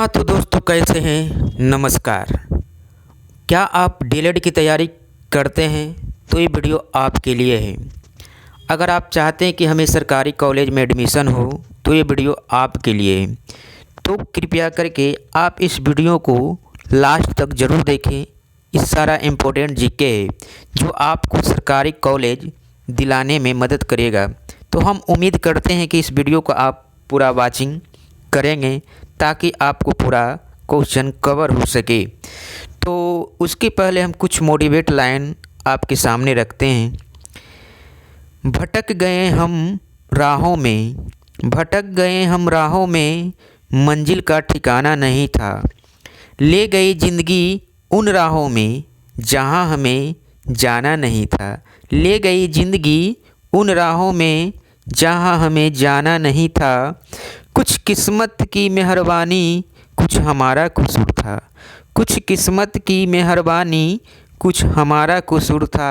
हाँ तो दोस्तों, कैसे हैं? नमस्कार। क्या आप डीएलएड की तैयारी करते हैं तो ये वीडियो आपके लिए है। अगर आप चाहते हैं कि हमें सरकारी कॉलेज में एडमिशन हो तो ये वीडियो आपके लिए है। तो कृपया करके आप इस वीडियो को लास्ट तक ज़रूर देखें। इस सारा इम्पोर्टेंट जीके है जो आपको सरकारी कॉलेज दिलाने में मदद करेगा। तो हम उम्मीद करते हैं कि इस वीडियो को आप पूरा वॉचिंग करेंगे ताकि आपको पूरा क्वेश्चन कवर हो सके। तो उसके पहले हम कुछ मोटिवेट लाइन आपके सामने रखते हैं। भटक गए हम राहों में, भटक गए हम राहों में, मंजिल का ठिकाना नहीं था। ले गई ज़िंदगी उन राहों में जहां हमें जाना नहीं था। ले गई ज़िंदगी उन राहों में जहां हमें जाना नहीं था। कुछ किस्मत की मेहरबानी, कुछ हमारा कसूर था। कुछ किस्मत की मेहरबानी, कुछ हमारा कसूर था।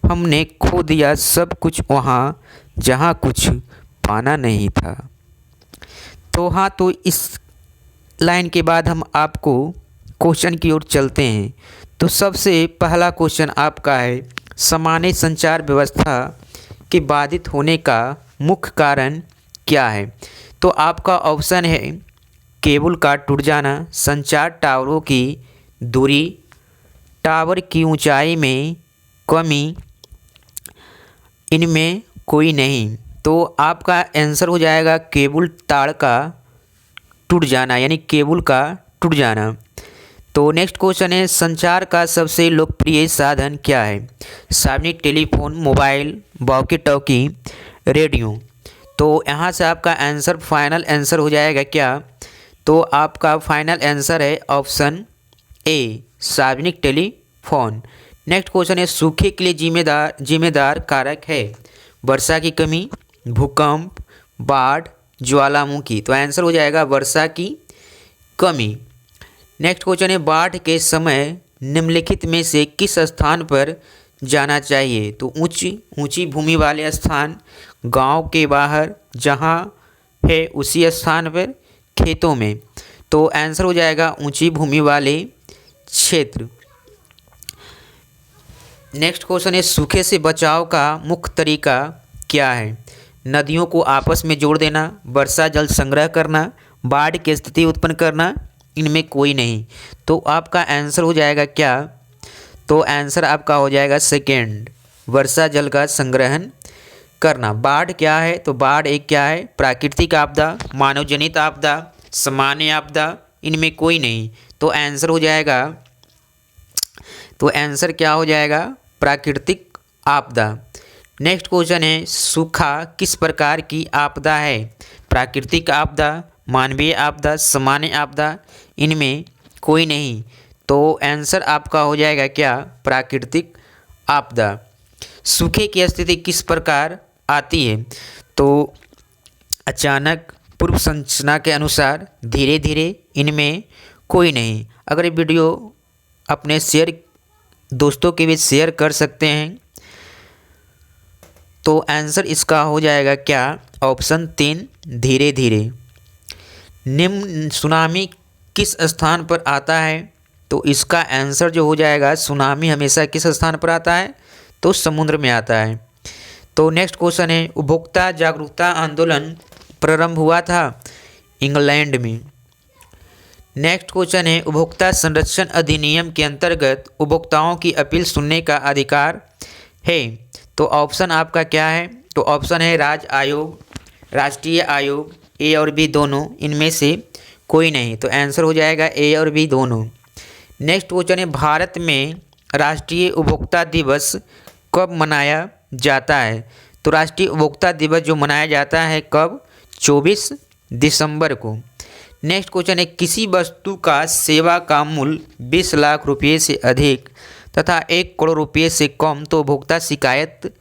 हमने खो दिया सब कुछ वहाँ जहाँ कुछ पाना नहीं था। तो हाँ, तो इस लाइन के बाद हम आपको क्वेश्चन की ओर चलते हैं। तो सबसे पहला क्वेश्चन आपका है, सामान्य संचार व्यवस्था के बाधित होने का मुख्य कारण क्या है? तो आपका ऑप्शन है केबल का टूट जाना, संचार टावरों की दूरी, टावर की ऊंचाई में कमी, इनमें कोई नहीं। तो आपका आंसर हो जाएगा केबल तार का टूट जाना, यानी केबल का टूट जाना। तो नेक्स्ट क्वेश्चन है, संचार का सबसे लोकप्रिय साधन क्या है? सार्वजनिक telephone, mobile, walkie talkie, radio. तो यहाँ से आपका आंसर फाइनल आंसर हो जाएगा क्या? तो आपका फाइनल आंसर है ऑप्शन ए, सार्वजनिक टेलीफोन। नेक्स्ट क्वेश्चन है, सूखे के लिए जिम्मेदार कारक है? वर्षा की कमी, भूकंप, बाढ़, ज्वालामुखी। तो आंसर हो जाएगा वर्षा की कमी। नेक्स्ट क्वेश्चन है, बाढ़ के समय निम्नलिखित में से किस स्थान पर जाना चाहिए? तो ऊंची भूमि वाले स्थान, गांव के बाहर जहां है उसी स्थान पर, खेतों में। तो आंसर हो जाएगा ऊंची भूमि वाले क्षेत्र। नेक्स्ट क्वेश्चन है, सूखे से बचाव का मुख्य तरीका क्या है? नदियों को आपस में जोड़ देना, वर्षा जल संग्रह करना, बाढ़ की स्थिति उत्पन्न करना, इनमें कोई नहीं। तो आपका आंसर हो जाएगा क्या? तो आंसर आपका हो जाएगा सेकेंड, वर्षा जल का संग्रहण करना। बाढ़ क्या है? तो बाढ़ एक क्या है? प्राकृतिक आपदा, मानव जनित आपदा, सामान्य आपदा, इनमें कोई नहीं। तो आंसर हो जाएगा, तो आंसर क्या हो जाएगा? प्राकृतिक आपदा। नेक्स्ट क्वेश्चन है, सूखा किस प्रकार की आपदा है? प्राकृतिक आपदा, मानवीय आपदा, सामान्य आपदा, इनमें कोई नहीं। तो आंसर आपका हो जाएगा क्या? प्राकृतिक आपदा। सूखे की स्थिति किस प्रकार आती है? तो अचानक, पूर्व संरचना के अनुसार, धीरे धीरे, इनमें कोई नहीं। अगर ये वीडियो अपने दोस्तों के बीच शेयर कर सकते हैं तो आंसर इसका हो जाएगा क्या? ऑप्शन 3, धीरे धीरे। निम्न सुनामी किस स्थान पर आता है? तो इसका आंसर जो हो जाएगा, सुनामी हमेशा किस स्थान पर आता है? तो समुद्र में आता है। तो नेक्स्ट क्वेश्चन है, उपभोक्ता जागरूकता आंदोलन प्रारंभ हुआ था इंग्लैंड में। नेक्स्ट क्वेश्चन है, उपभोक्ता संरक्षण अधिनियम के अंतर्गत उपभोक्ताओं की अपील सुनने का अधिकार है? तो ऑप्शन आपका क्या है? तो ऑप्शन है राज्य आयोग, राष्ट्रीय आयोग, ए और बी दोनों, इनमें से कोई नहीं। तो आंसर हो जाएगा ए और बी दोनों। नेक्स्ट क्वेश्चन है, भारत में राष्ट्रीय उपभोक्ता दिवस कब मनाया जाता है? तो राष्ट्रीय उपभोक्ता दिवस जो मनाया जाता है कब? 24 दिसंबर को। नेक्स्ट क्वेश्चन है, किसी वस्तु का सेवा का मूल्य 20 लाख रुपये से अधिक तथा 1 करोड़ रुपये से कम तो उपभोक्ता शिकायत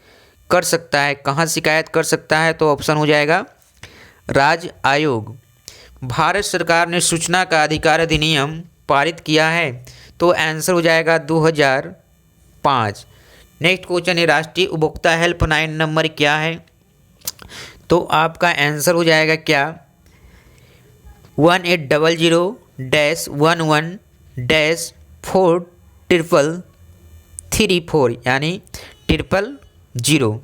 कर सकता है। कहाँ शिकायत कर सकता है? तो ऑप्शन हो जाएगा राज्य आयोग। भारत सरकार ने सूचना का अधिकार अधिनियम पारित किया है? तो आंसर हो जाएगा 2005। नेक्स्ट क्वेश्चन है, राष्ट्रीय उपभोक्ता हेल्पलाइन नंबर क्या है? तो आपका आंसर हो जाएगा क्या? 1800 11-434 यानी 000।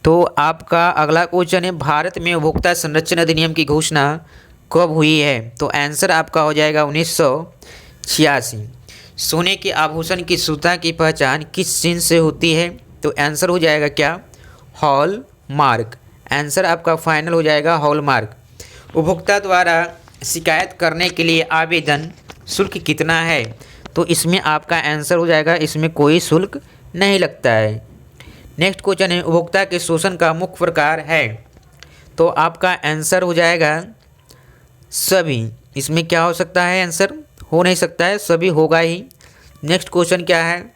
तो आपका अगला क्वेश्चन है, भारत में उपभोक्ता संरक्षण अधिनियम की घोषणा कब हुई है? तो आंसर आपका हो जाएगा 1986। सोने के आभूषण की शुद्धता की पहचान किस चिन्ह से होती है? तो आंसर हो जाएगा क्या? हॉलमार्क। आंसर आपका फाइनल हो जाएगा हॉलमार्क। उपभोक्ता द्वारा शिकायत करने के लिए आवेदन शुल्क कितना है? तो इसमें आपका आंसर हो जाएगा, इसमें कोई शुल्क नहीं लगता है। नेक्स्ट क्वेश्चन है, उपभोक्ता के शोषण का मुख्य प्रकार है? तो आपका आंसर हो जाएगा सभी। इसमें क्या हो सकता है? आंसर हो नहीं सकता है, सभी होगा ही। नेक्स्ट क्वेश्चन क्या है?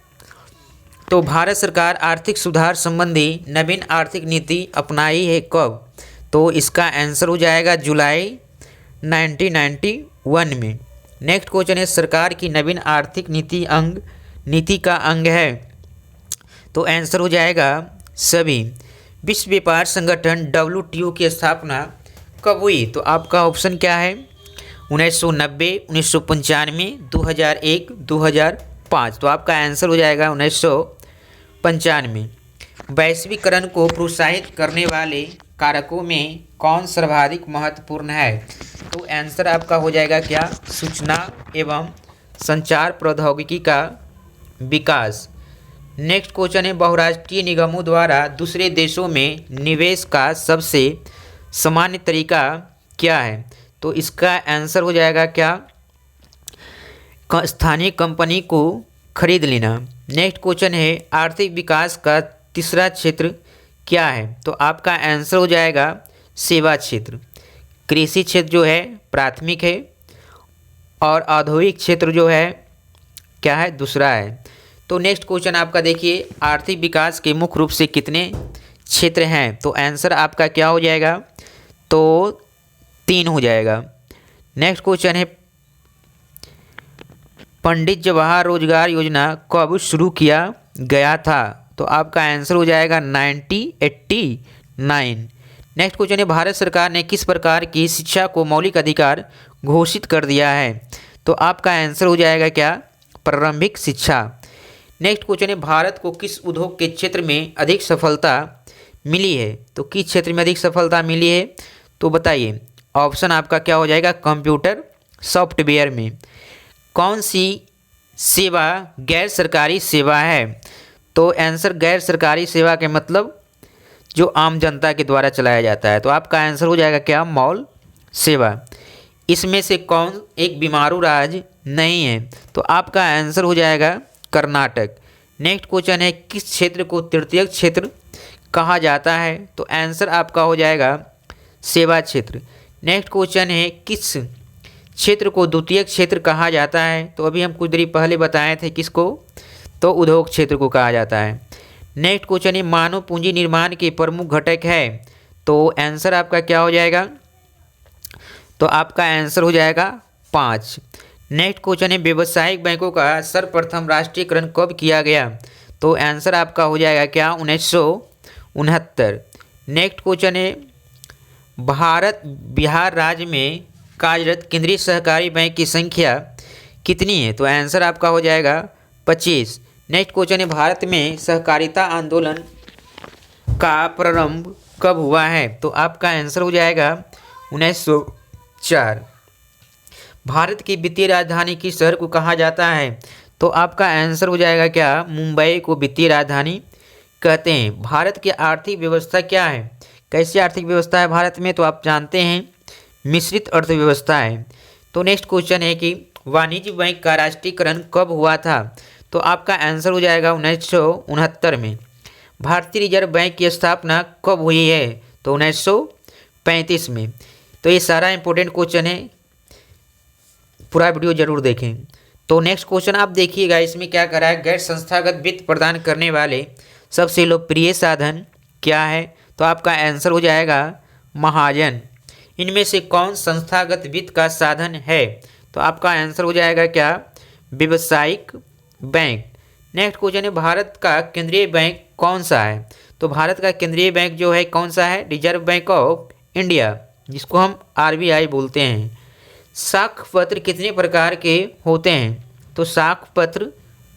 तो भारत सरकार आर्थिक सुधार संबंधी नवीन आर्थिक नीति अपनाई है कब? तो इसका आंसर हो जाएगा जुलाई 1991 में। नेक्स्ट क्वेश्चन है, सरकार की नवीन आर्थिक नीति का अंग है? तो आंसर हो जाएगा सभी। विश्व व्यापार संगठन WTO की स्थापना कब हुई? तो आपका ऑप्शन क्या है? 1990, 1995, 2001, 2005। तो आपका आंसर हो जाएगा 1995। वैश्वीकरण को प्रोत्साहित करने वाले कारकों में कौन सर्वाधिक महत्वपूर्ण है? तो आंसर आपका हो जाएगा क्या? सूचना एवं संचार प्रौद्योगिकी का विकास। नेक्स्ट क्वेश्चन है, बहुराष्ट्रीय निगमों द्वारा दूसरे देशों में निवेश का सबसे सामान्य तरीका क्या है? तो इसका आंसर हो जाएगा क्या? स्थानीय कंपनी को खरीद लेना। नेक्स्ट क्वेश्चन है, आर्थिक विकास का तीसरा क्षेत्र क्या है? तो आपका आंसर हो जाएगा सेवा क्षेत्र। कृषि क्षेत्र जो है प्राथमिक है और औद्योगिक क्षेत्र जो है क्या है? दूसरा है। तो नेक्स्ट क्वेश्चन आपका देखिए, आर्थिक विकास के मुख्य रूप से कितने क्षेत्र हैं? तो आंसर आपका क्या हो जाएगा? तो 3 हो जाएगा। नेक्स्ट क्वेश्चन है, पंडित जवाहर रोजगार योजना कब शुरू किया गया था? तो आपका आंसर हो जाएगा 1989। नेक्स्ट क्वेश्चन है, भारत सरकार ने किस प्रकार की शिक्षा को मौलिक अधिकार घोषित कर दिया है? तो आपका आंसर हो जाएगा क्या? प्रारंभिक शिक्षा। नेक्स्ट क्वेश्चन है, भारत को किस उद्योग के क्षेत्र में अधिक सफलता मिली है? तो किस क्षेत्र में अधिक सफलता मिली है? तो बताइए। ऑप्शन आपका क्या हो जाएगा? कंप्यूटर सॉफ्टवेयर में। कौन सी सेवा गैर सरकारी सेवा है? तो आंसर गैर सरकारी सेवा के मतलब जो आम जनता के द्वारा चलाया जाता है। तो आपका आंसर हो जाएगा क्या? मॉल सेवा। इसमें से कौन एक बीमारू राज्य नहीं है? तो आपका आंसर हो जाएगा कर्नाटक। नेक्स्ट क्वेश्चन है, किस क्षेत्र को तृतीय क्षेत्र कहा जाता है? तो आंसर आपका हो जाएगा सेवा क्षेत्र। नेक्स्ट क्वेश्चन है, किस क्षेत्र को द्वितीय क्षेत्र कहा जाता है? तो अभी हम कुछ देर पहले बताए थे किसको? तो उद्योग क्षेत्र को कहा जाता है। नेक्स्ट क्वेश्चन है, मानव पूंजी निर्माण के प्रमुख घटक है? तो आंसर आपका क्या हो जाएगा? तो आपका आंसर हो जाएगा 5। नेक्स्ट क्वेश्चन है, व्यावसायिक बैंकों का सर्वप्रथम राष्ट्रीयकरण कब किया गया? तो आंसर आपका हो जाएगा क्या? 1969। नेक्स्ट क्वेश्चन है, बिहार राज्य में कार्यरत केंद्रीय सहकारी बैंक की संख्या कितनी है? तो आंसर आपका हो जाएगा 25। नेक्स्ट क्वेश्चन है, भारत में सहकारिता आंदोलन का प्रारंभ कब हुआ है? तो आपका आंसर हो जाएगा 1904। भारत की वित्तीय राजधानी किस शहर को कहा जाता है? तो आपका आंसर हो जाएगा क्या? मुंबई को वित्तीय राजधानी कहते हैं। भारत की आर्थिक व्यवस्था क्या है? कैसी आर्थिक व्यवस्था है भारत में? तो आप जानते हैं मिश्रित अर्थव्यवस्था है। तो नेक्स्ट क्वेश्चन है कि वाणिज्य बैंक का राष्ट्रीयकरण कब हुआ था? तो आपका आंसर हो जाएगा 1969 में। भारतीय रिजर्व बैंक की स्थापना कब हुई है? तो 1935 में। तो ये सारा इंपॉर्टेंट क्वेश्चन है, पूरा वीडियो जरूर देखें। तो नेक्स्ट क्वेश्चन आप देखिएगा, इसमें क्या करा है? गैर संस्थागत वित्त प्रदान करने वाले सबसे लोकप्रिय साधन क्या है? तो आपका आंसर हो जाएगा महाजन। इनमें से कौन संस्थागत वित्त का साधन है? तो आपका आंसर हो जाएगा क्या? व्यावसायिक बैंक। नेक्स्ट क्वेश्चन है, भारत का केंद्रीय बैंक कौन सा है? तो भारत का केंद्रीय बैंक जो है कौन सा है? रिजर्व बैंक ऑफ इंडिया, जिसको हम RBI बोलते हैं। साक्ष्य पत्र कितने प्रकार के होते हैं? तो साक्ष्य पत्र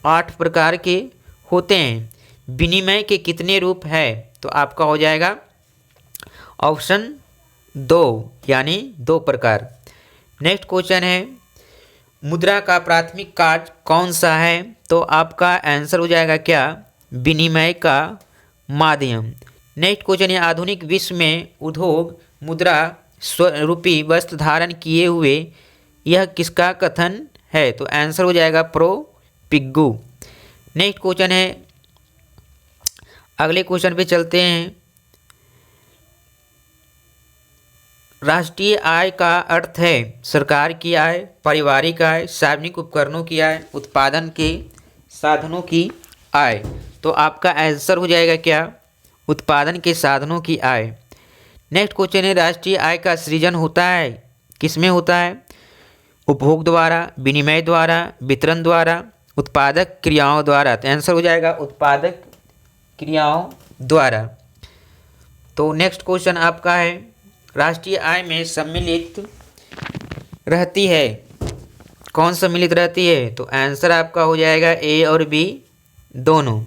8 प्रकार के होते हैं। विनिमय के कितने रूप है? तो आपका हो जाएगा ऑप्शन 2 यानी 2 प्रकार। नेक्स्ट क्वेश्चन है मुद्रा का प्राथमिक कार्य कौन सा है? तो आपका आंसर हो जाएगा क्या? विनिमय का माध्यम। नेक्स्ट क्वेश्चन है आधुनिक विश्व में उद्योग मुद्रा स्वरूपी वस्त्र धारण किए हुए यह किसका कथन है? तो आंसर हो जाएगा प्रोपिगू। नेक्स्ट क्वेश्चन है, अगले क्वेश्चन पे चलते हैं। राष्ट्रीय आय का अर्थ है सरकार की आय, पारिवारिक आय, सार्वजनिक उपकरणों की आय, उत्पादन के साधनों की आय। तो आपका आंसर हो जाएगा क्या? उत्पादन के साधनों की आय। नेक्स्ट क्वेश्चन है राष्ट्रीय आय का सृजन होता है किसमें होता है? उपभोग द्वारा, विनिमय द्वारा, वितरण द्वारा, उत्पादक क्रियाओं द्वारा। तो आंसर हो जाएगा उत्पादक क्रियाओं द्वारा। तो नेक्स्ट क्वेश्चन आपका है राष्ट्रीय आय में सम्मिलित रहती है, कौन सम्मिलित रहती है? तो आंसर आपका हो जाएगा ए और बी दोनों।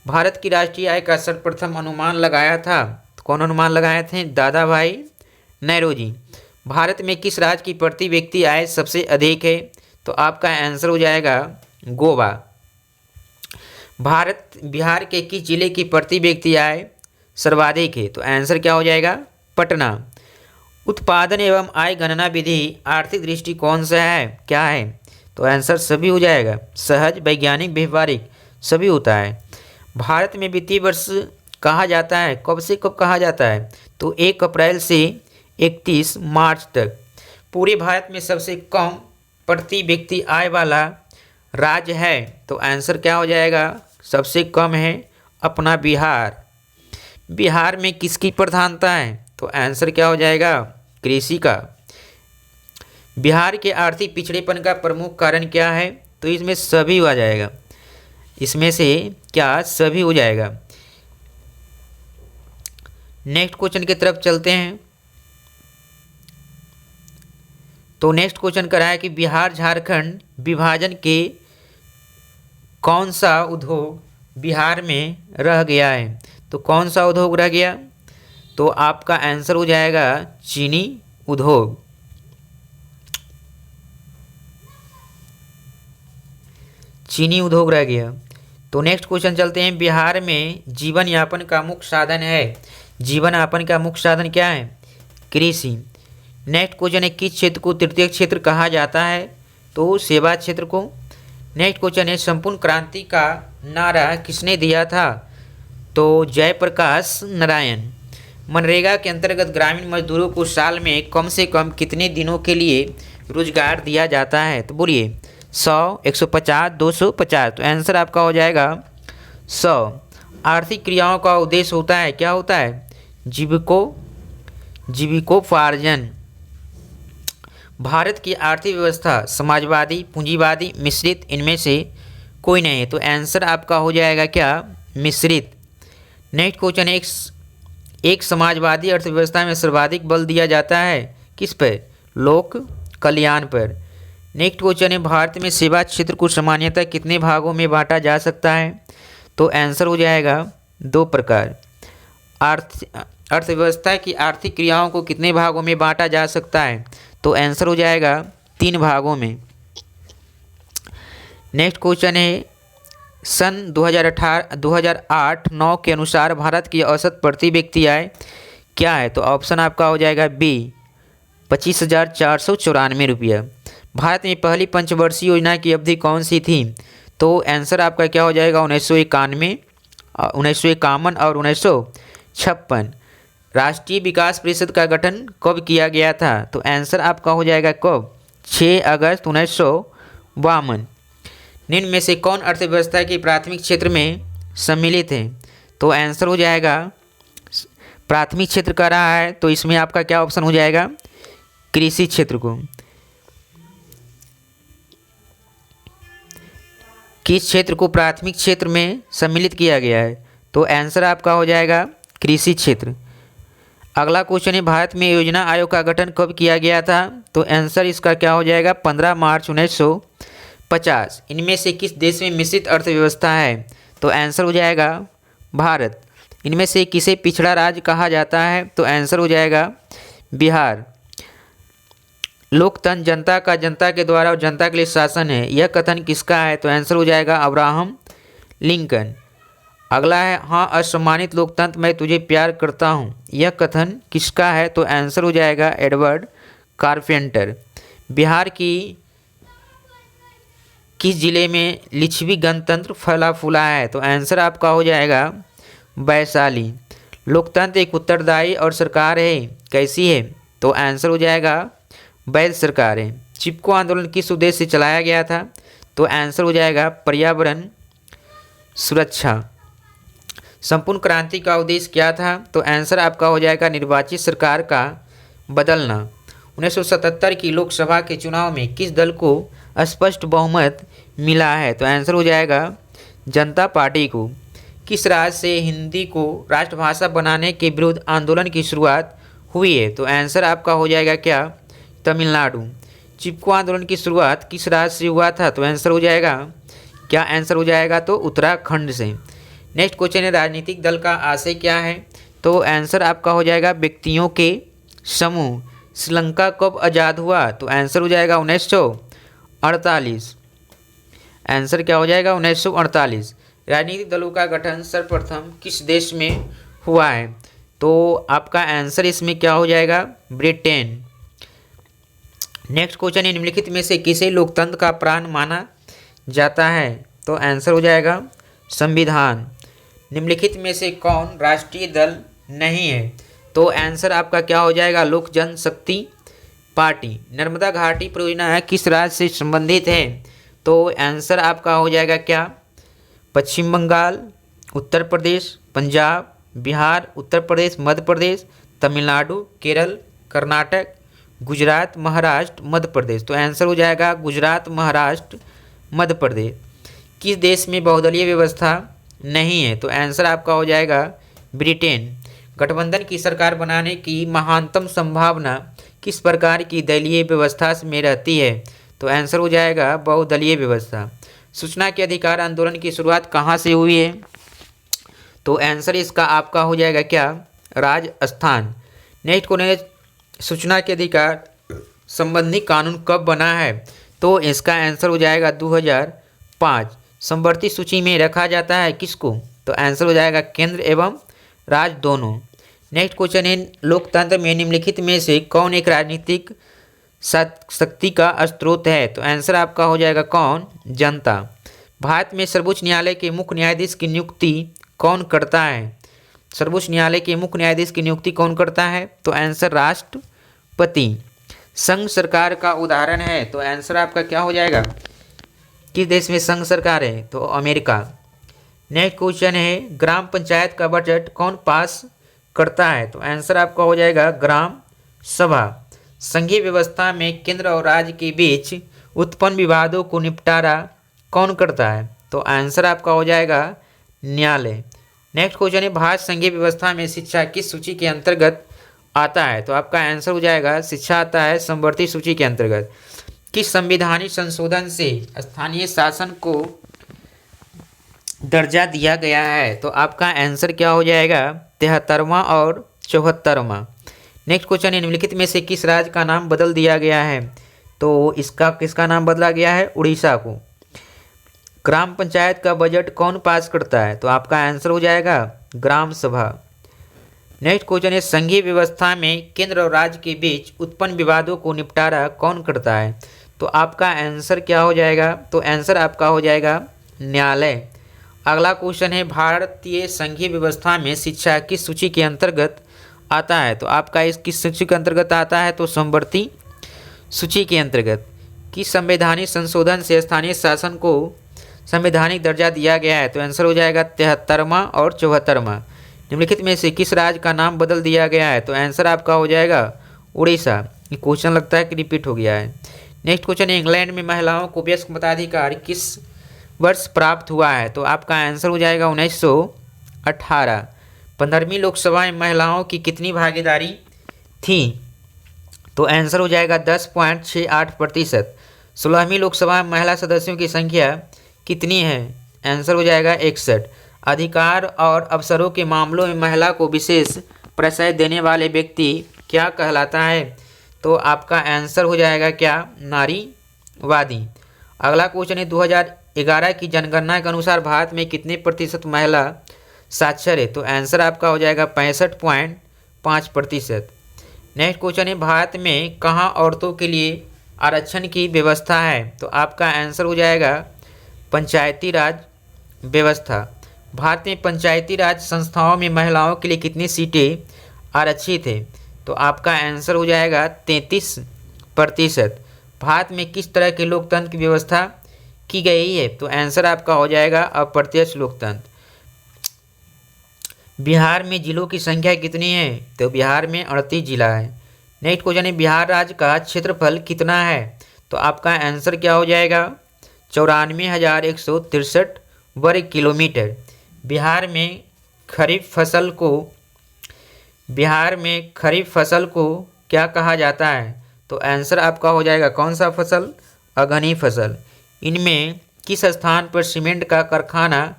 भारत की राष्ट्रीय आय का सर्वप्रथम अनुमान लगाया था, तो कौन अनुमान लगाए थे? दादा भाई नौरोजी। भारत में किस राज्य की प्रति व्यक्ति आय सबसे अधिक है? तो आपका आंसर हो जाएगा गोवा। बिहार के किस जिले की प्रति व्यक्ति आय सर्वाधिक है? तो आंसर क्या हो जाएगा? पटना। उत्पादन एवं आय गणना विधि आर्थिक दृष्टिकोण से है क्या है? तो आंसर सभी हो जाएगा, सहज, वैज्ञानिक, व्यवहारिक सभी होता है। भारत में वित्तीय वर्ष कहा जाता है, कब से कब कहा जाता है? तो 1 अप्रैल से 31 मार्च तक। पूरे भारत में सबसे कम प्रति व्यक्ति आय वाला राज्य है, तो आंसर क्या हो जाएगा? सबसे कम है अपना बिहार। बिहार में किसकी प्रधानता है? तो आंसर क्या हो जाएगा? कृषि का। बिहार के आर्थिक पिछड़ेपन का प्रमुख कारण क्या है? तो इसमें सभी आ जाएगा, इसमें से क्या सभी हो जाएगा। नेक्स्ट क्वेश्चन की तरफ चलते हैं। तो नेक्स्ट क्वेश्चन करा है कि बिहार झारखंड विभाजन के कौन सा उद्योग बिहार में रह गया है? तो कौन सा उद्योग रह गया? तो आपका आंसर हो जाएगा चीनी उद्योग। चीनी उद्योग रह गया। तो नेक्स्ट क्वेश्चन चलते हैं, बिहार में जीवन यापन का मुख्य साधन है, जीवन यापन का मुख्य साधन क्या है? कृषि। नेक्स्ट क्वेश्चन है किस क्षेत्र को तृतीय क्षेत्र कहा जाता है? तो सेवा क्षेत्र को। नेक्स्ट क्वेश्चन है संपूर्ण क्रांति का नारा किसने दिया था? तो जयप्रकाश नारायण। मनरेगा के अंतर्गत ग्रामीण मजदूरों को साल में कम से कम कितने दिनों के लिए रोजगार दिया जाता है? तो बोलिए 100, 150, 250। तो आंसर आपका हो जाएगा 100। आर्थिक क्रियाओं का उद्देश्य होता है क्या होता है? जीविकोपार्जन। भारत की आर्थिक व्यवस्था समाजवादी, पूंजीवादी, मिश्रित, इनमें से कोई नहीं है। तो आंसर आपका हो जाएगा क्या? मिश्रित। नेक्स्ट क्वेश्चन है एक समाजवादी अर्थव्यवस्था में सर्वाधिक बल दिया जाता है किस पर? लोक कल्याण पर। नेक्स्ट क्वेश्चन है भारत में सेवा क्षेत्र को सामान्यतः कितने भागों में बांटा जा सकता है? तो आंसर हो जाएगा 2 प्रकार। अर्थव्यवस्था की आर्थिक क्रियाओं को कितने भागों में बांटा जा सकता है? तो आंसर हो जाएगा 3 भागों में। नेक्स्ट क्वेश्चन है सन 2008-9 के अनुसार भारत की औसत प्रति व्यक्ति आय क्या है? तो ऑप्शन आपका हो जाएगा बी 25,494 रुपया। भारत में पहली पंचवर्षीय योजना की अवधि कौन सी थी? तो आंसर आपका क्या हो जाएगा? 1951 और 1956। राष्ट्रीय विकास परिषद का गठन कब किया गया था? तो आंसर आपका हो जाएगा कब? 6 अगस्त 1952। निम्न में से कौन अर्थव्यवस्था के प्राथमिक क्षेत्र में सम्मिलित है? तो आंसर हो जाएगा प्राथमिक क्षेत्र का रहा है, तो इसमें आपका क्या ऑप्शन हो जाएगा? कृषि क्षेत्र को। किस क्षेत्र को प्राथमिक क्षेत्र में सम्मिलित किया गया है? तो आंसर आपका हो जाएगा कृषि क्षेत्र। अगला क्वेश्चन है, भारत में योजना आयोग का गठन कब किया गया था? तो आंसर इसका क्या हो जाएगा? 15 मार्च 1950। इनमें से किस देश में मिश्रित अर्थव्यवस्था है? तो आंसर हो जाएगा भारत। इनमें से किसे पिछड़ा राज्य कहा जाता है? तो आंसर हो जाएगा बिहार। लोकतंत्र जनता का जनता के द्वारा और जनता के लिए शासन है, यह कथन किसका है? तो आंसर हो जाएगा अब्राहम लिंकन। अगला है, हाँ असम्मानित लोकतंत्र मैं तुझे प्यार करता हूँ, यह कथन किसका है? तो आंसर हो जाएगा एडवर्ड कारपेंटर। बिहार की किस जिले में लिच्छवी गणतंत्र फला फूला है? तो आंसर आपका हो जाएगा वैशाली। लोकतंत्र एक उत्तरदायी और सरकार है, कैसी है? तो आंसर हो जाएगा वैध सरकार है। चिपको आंदोलन किस उद्देश्य से चलाया गया था? तो आंसर हो जाएगा पर्यावरण सुरक्षा। संपूर्ण क्रांति का उद्देश्य क्या था? तो आंसर आपका हो जाएगा निर्वाचित सरकार का बदलना। 1977 की लोकसभा के चुनाव में किस दल को स्पष्ट बहुमत मिला है? तो आंसर हो जाएगा जनता पार्टी को। किस राज्य से हिंदी को राष्ट्रभाषा बनाने के विरुद्ध आंदोलन की शुरुआत हुई है? तो आंसर आपका हो जाएगा क्या? तमिलनाडु। चिपको आंदोलन की शुरुआत किस राज्य से हुआ था? तो आंसर हो जाएगा क्या? आंसर हो जाएगा तो उत्तराखंड से। नेक्स्ट क्वेश्चन है, राजनीतिक दल का आशय क्या है? तो आंसर आपका हो जाएगा व्यक्तियों के समूह। श्रीलंका कब आज़ाद हुआ? तो आंसर हो जाएगा 1948। आंसर क्या हो जाएगा? 1948। राजनीतिक दलों का गठन सर्वप्रथम किस देश में हुआ है? तो आपका आंसर इसमें क्या हो जाएगा? ब्रिटेन। नेक्स्ट क्वेश्चन है, निम्नलिखित में से किसे लोकतंत्र का प्राण माना जाता है? तो आंसर हो जाएगा संविधान। निम्नलिखित में से कौन राष्ट्रीय दल नहीं है? तो आंसर आपका क्या हो जाएगा? लोक जनशक्ति पार्टी। नर्मदा घाटी परियोजना किस राज्य से संबंधित है? तो आंसर आपका हो जाएगा क्या? पश्चिम बंगाल, उत्तर प्रदेश, पंजाब, बिहार, उत्तर प्रदेश, मध्य प्रदेश, तमिलनाडु, केरल, कर्नाटक, गुजरात, महाराष्ट्र, मध्य प्रदेश। तो आंसर हो जाएगा गुजरात, महाराष्ट्र, मध्य प्रदेश। किस देश में बहुदलीय व्यवस्था नहीं है? तो आंसर आपका हो जाएगा ब्रिटेन। गठबंधन की सरकार बनाने की महानतम संभावना किस प्रकार की दलीय व्यवस्था में रहती है? तो आंसर हो जाएगा बहुदलीय व्यवस्था। सूचना के अधिकार आंदोलन की शुरुआत कहाँ से हुई है? तो आंसर इसका आपका हो जाएगा क्या? राजस्थान। नेक्स्ट को सूचना के अधिकार संबंधी कानून कब बना है? तो इसका आंसर हो जाएगा 2005। समवर्ती सूची में रखा जाता है किसको? तो आंसर हो जाएगा केंद्र एवं राज्य दोनों। नेक्स्ट क्वेश्चन है, लोकतंत्र में निम्नलिखित में से कौन एक राजनीतिक शक्ति का स्रोत है? तो आंसर आपका हो जाएगा कौन? जनता। भारत में सर्वोच्च न्यायालय के मुख्य न्यायाधीश की नियुक्ति कौन करता है? सर्वोच्च न्यायालय के मुख्य न्यायाधीश की नियुक्ति कौन करता है? तो आंसर राष्ट्रपति। संघ सरकार का उदाहरण है? तो आंसर आपका क्या हो जाएगा? किस देश में संघ सरकार है? तो अमेरिका। नेक्स्ट क्वेश्चन है, ग्राम पंचायत का बजट कौन पास करता है? तो आंसर आपका हो जाएगा ग्राम सभा। संघीय व्यवस्था में केंद्र और राज्य के बीच उत्पन्न विवादों को निपटारा कौन करता है? तो आंसर आपका हो जाएगा न्यायालय। नेक्स्ट क्वेश्चन है, भारत संघीय व्यवस्था में शिक्षा किस सूची के अंतर्गत आता है? तो आपका आंसर हो जाएगा शिक्षा आता है समवर्ती सूची के अंतर्गत। किस संवैधानिक संशोधन से स्थानीय शासन को दर्जा दिया गया है? तो आपका आंसर क्या हो जाएगा? 73वां और 74वां। नेक्स्ट क्वेश्चन है, निम्नलिखित में से किस राज्य का नाम बदल दिया गया है? तो इसका किसका नाम बदला गया है? उड़ीसा को। ग्राम पंचायत का बजट कौन पास करता है? तो आपका आंसर हो जाएगा ग्राम सभा। नेक्स्ट क्वेश्चन है, संघीय व्यवस्था में केंद्र और राज्य के बीच उत्पन्न विवादों को निपटारा कौन करता है? तो आपका आंसर क्या हो जाएगा? तो आंसर आपका हो जाएगा न्यायालय। अगला क्वेश्चन है, भारतीय संघीय व्यवस्था में शिक्षा किस सूची के अंतर्गत आता है? तो आपका इस किस सूची के अंतर्गत आता है? तो समवर्ती सूची के अंतर्गत। किस संवैधानिक संशोधन से स्थानीय शासन को संवैधानिक दर्जा दिया गया है? तो आंसर हो जाएगा 73वां और 74वां। निम्नलिखित में से किस राज्य का नाम बदल दिया गया है? तो आंसर आपका हो जाएगा उड़ीसा। ये क्वेश्चन लगता है कि रिपीट हो गया है। नेक्स्ट क्वेश्चन है, इंग्लैंड में महिलाओं को वयस्क मताधिकार किस वर्ष प्राप्त हुआ है? तो आपका आंसर हो जाएगा 1918। 15वीं लोकसभा में महिलाओं की कितनी भागीदारी थी? तो आंसर हो जाएगा 10.68%। 16वीं लोकसभा में महिला सदस्यों की संख्या कितनी है? आंसर हो जाएगा 61। अधिकार और अवसरों के मामलों में महिला को विशेष प्रश्रय देने वाले व्यक्ति क्या कहलाता है? तो आपका आंसर हो जाएगा क्या? नारीवादी। अगला क्वेश्चन है 2011 की जनगणना के अनुसार भारत में कितने प्रतिशत महिला साक्षर है? तो आंसर आपका हो जाएगा 65.5%। नेक्स्ट क्वेश्चन है भारत में कहाँ औरतों के लिए आरक्षण की व्यवस्था है? तो आपका आंसर हो जाएगा पंचायती राज व्यवस्था। भारत में पंचायती राज संस्थाओं में महिलाओं के लिए कितनी सीटें आरक्षित है? तो आपका आंसर हो जाएगा 33%। भारत में किस तरह के लोकतंत्र की व्यवस्था की गई है? तो आंसर आपका हो जाएगा अप्रत्यक्ष लोकतंत्र। बिहार में जिलों की संख्या कितनी है? तो बिहार में 38 जिला है। नेक्स्ट क्वेश्चन है बिहार राज्य का क्षेत्रफल कितना है? तो आपका आंसर क्या हो जाएगा? 94,163 वर्ग किलोमीटर। बिहार में खरीफ फसल को क्या कहा जाता है? तो आंसर आपका हो जाएगा कौन सा फसल? अगहनी फसल। इनमें किस स्थान पर सीमेंट का कारखाना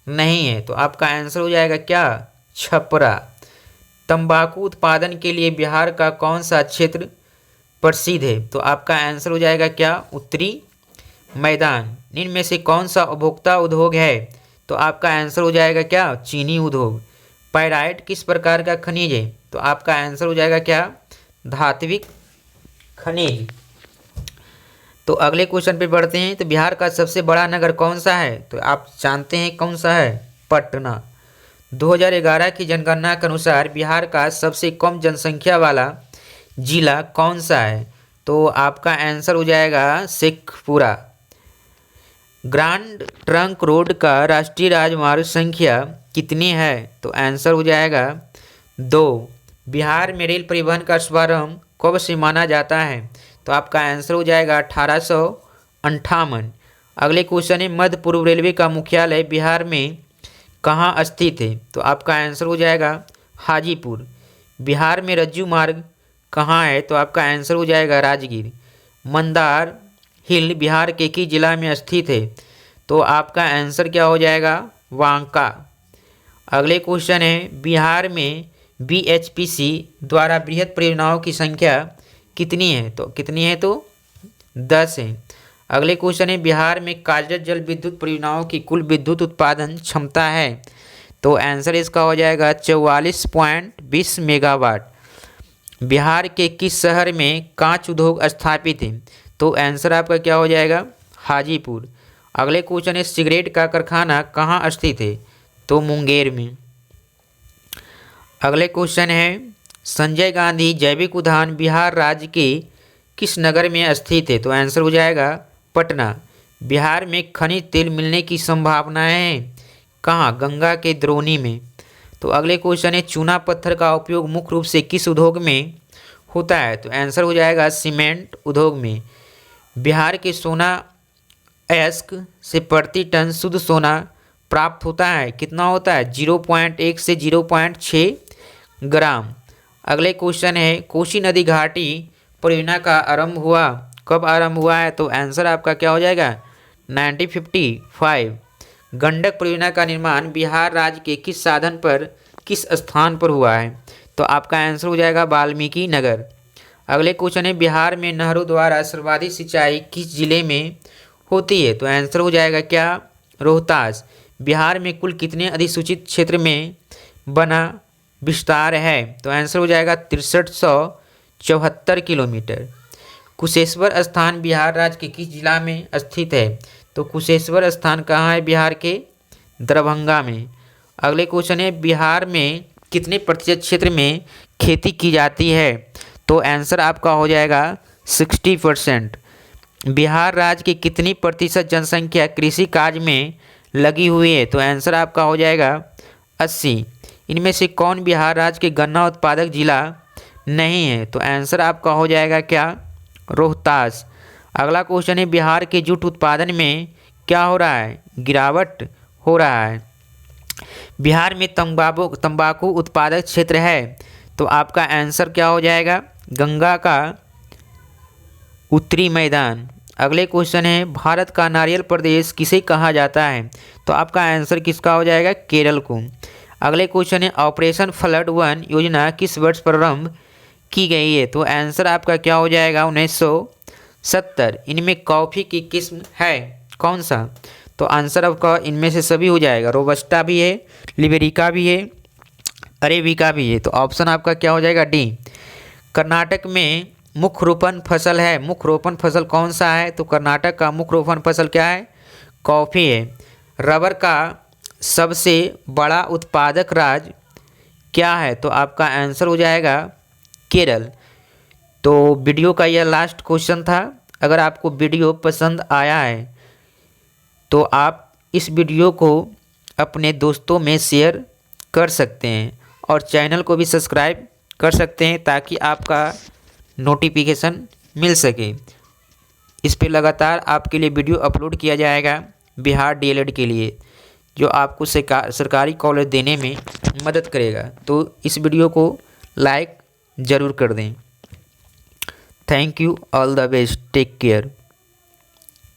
नहीं है? तो आपका आंसर हो जाएगा क्या? छपरा। तंबाकू उत्पादन के लिए बिहार का कौन सा क्षेत्र प्रसिद्ध है? तो आपका आंसर हो जाएगा क्या? उत्तरी मैदान। इनमें से कौन सा उपभोक्ता उद्योग है? तो आपका आंसर हो जाएगा क्या? चीनी उद्योग। पाइराइट किस प्रकार का खनिज है? तो आपका आंसर हो जाएगा क्या? धात्विक खनिज। तो अगले क्वेश्चन पे बढ़ते हैं। तो बिहार का सबसे बड़ा नगर कौन सा है? तो आप जानते हैं कौन सा है? पटना। 2011 की जनगणना के अनुसार बिहार का सबसे कम जनसंख्या वाला जिला कौन सा है? तो आपका आंसर हो जाएगा शेखपुरा। ग्रांड ट्रंक रोड का राष्ट्रीय राजमार्ग संख्या कितनी है? तो आंसर हो जाएगा 2। बिहार में रेल परिवहन का शुभारंभ कब से माना जाता है? तो आपका आंसर हो जाएगा 1858। अगले क्वेश्चन है मध्य पूर्व रेलवे का मुख्यालय बिहार में कहाँ स्थित है? तो आपका आंसर हो जाएगा हाजीपुर। बिहार में रज्जू मार्ग कहाँ है? तो आपका आंसर हो जाएगा राजगीर। मंदार हिल बिहार के किस जिला में स्थित है? तो आपका आंसर क्या हो जाएगा? बांका। अगले क्वेश्चन है बिहार में BHPC द्वारा बृहद परियोजनाओं की संख्या कितनी है? तो कितनी है? तो 10 है। अगले क्वेश्चन है बिहार में कार्यरत जल विद्युत परियोजनाओं की कुल विद्युत उत्पादन क्षमता है? तो आंसर इसका हो जाएगा 44.20 मेगावाट। बिहार के किस शहर में कांच उद्योग स्थापित है? तो आंसर आपका क्या हो जाएगा? हाजीपुर। अगले क्वेश्चन है सिगरेट का कारखाना कहाँ स्थित है? तो मुंगेर में। अगले क्वेश्चन है संजय गांधी जैविक उद्यान बिहार राज्य के किस नगर में स्थित है? तो आंसर हो जाएगा पटना। बिहार में खनिज तेल मिलने की संभावनाएं हैं कहाँ? गंगा के द्रोणी में। तो अगले क्वेश्चन है चूना पत्थर का उपयोग मुख्य रूप से किस उद्योग में होता है? तो आंसर हो जाएगा सीमेंट उद्योग में। बिहार के सोना अयस्क से प्रति टन शुद्ध सोना प्राप्त होता है कितना होता है? 0.1 से 0.6 ग्राम। अगले क्वेश्चन है कोसी नदी घाटी परियोजना का आरंभ हुआ कब आरंभ हुआ है? तो आंसर आपका क्या हो जाएगा? 1955। गंडक परियोजना का निर्माण बिहार राज्य के किस साधन पर किस स्थान पर हुआ है? तो आपका आंसर हो जाएगा वाल्मीकि नगर। अगले क्वेश्चन है बिहार में नहरों द्वारा सर्वाधिक सिंचाई किस जिले में होती है? तो आंसर हो जाएगा क्या? रोहतास। बिहार में कुल कितने अधिसूचित क्षेत्र में बना विस्तार है? तो आंसर हो जाएगा 6374 किलोमीटर। कुशेश्वर स्थान बिहार राज्य के किस जिला में स्थित है? तो कुशेश्वर स्थान कहाँ है? बिहार के दरभंगा में। अगले क्वेश्चन है बिहार में कितने प्रतिशत क्षेत्र में खेती की जाती है? तो आंसर आपका हो जाएगा 60%। बिहार राज्य की कितनी प्रतिशत जनसंख्या कृषि कार्य में लगी हुई है? तो आंसर आपका हो जाएगा 80। इनमें से कौन बिहार राज्य के गन्ना उत्पादक जिला नहीं है? तो आंसर आपका हो जाएगा क्या? रोहतास। अगला क्वेश्चन है बिहार के जूट उत्पादन में क्या हो रहा है? गिरावट हो रहा है। बिहार में तंबाकू उत्पादक क्षेत्र है, तो आपका आंसर क्या हो जाएगा? गंगा का उत्तरी मैदान। अगले क्वेश्चन है, भारत का नारियल प्रदेश किसे कहा जाता है? तो आपका आंसर किसका हो जाएगा? केरल को। अगले क्वेश्चन है, ऑपरेशन फ्लड 1 योजना किस वर्ष प्रारंभ की गई है? तो आंसर आपका क्या हो जाएगा? 1970। इनमें कॉफ़ी की किस्म है कौन सा? तो आंसर आपका इनमें से सभी हो जाएगा। रोबस्टा भी है, लिबेरिका भी है, अरेबिका भी है। तो ऑप्शन आपका क्या हो जाएगा? डी। कर्नाटक में मुख्य रोपण फसल है, मुख्य रोपण फसल कौन सा है? तो कर्नाटक का मुख्य रोपण फसल क्या है? कॉफ़ी है। रबर का सबसे बड़ा उत्पादक राज्य क्या है? तो आपका आंसर हो जाएगा केरल। तो वीडियो का यह लास्ट क्वेश्चन था। अगर आपको वीडियो पसंद आया है तो आप इस वीडियो को अपने दोस्तों में शेयर कर सकते हैं और चैनल को भी सब्सक्राइब कर सकते हैं ताकि आपका नोटिफिकेशन मिल सके। इस पे लगातार आपके लिए वीडियो अपलोड किया जाएगा बिहार डीएलएड के लिए, जो आपको सरकारी कॉलेज देने में मदद करेगा। तो इस वीडियो को लाइक ज़रूर कर दें। Thank you, all the best, take care.